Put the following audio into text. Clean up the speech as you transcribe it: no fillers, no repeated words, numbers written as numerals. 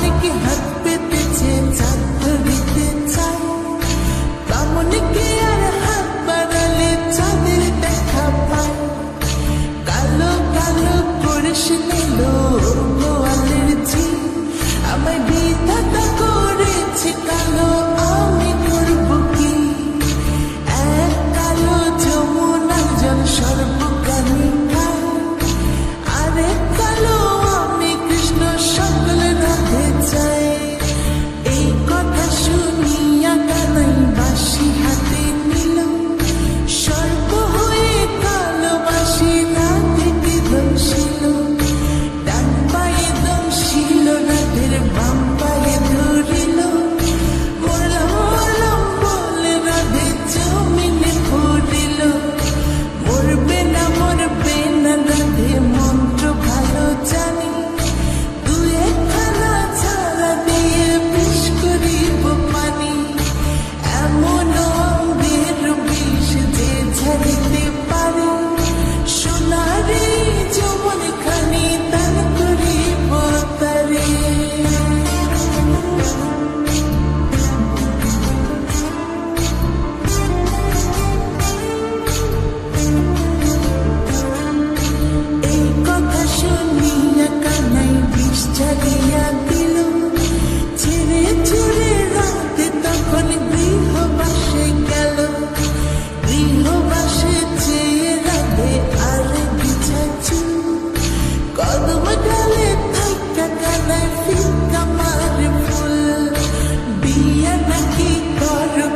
অনেকে হাত পেতেছে চাঁদ ধরিতে চায়, অনেকে আর হাত বাড়ালে চাঁদের দেখা পায়। কালো কালো পুরুষ নিল গোয়ালের ঝি, আমায় বিধাতা করেছে কালো, আমি করব কি? এক কালো যমুনা জল সর্বকালে খায়, আরেক কালো আমি কৃষ্ণ সকল রাধে চাই। এই কথা শুনিয়া কানাই বাঁশি হাতে নিল, সর্প হয়ে কালো বাঁশি রাধেকে দংশিল। ডান পায়ে দংশিল রাধের, বাম পায়ে ধরিল, মরলাম মরলাম বলে রাধে জমিনে পড়িল। মরবে না রাধে মন্ত্র ভালো জানি, দু একখানা ছাড়া দিয়ে বিষ করিব পানি। এমন অঙ্গের বিষ যে ঝাড়িতে পারে, সোনারে যৌবন খানি দান করিব তারে। এই কথা শুনিয়া কানাই বিষ ঝাড়িয়া দিল, ছেড়ে ছুড়ে রাতে তখন গৃহবাসে গেল। গৃহবাসে চেয়ে রাধে আর বিছাচু, কদম ডালে থাকা কানাই ফিকা মার ফুল। বিয়া নাকি করো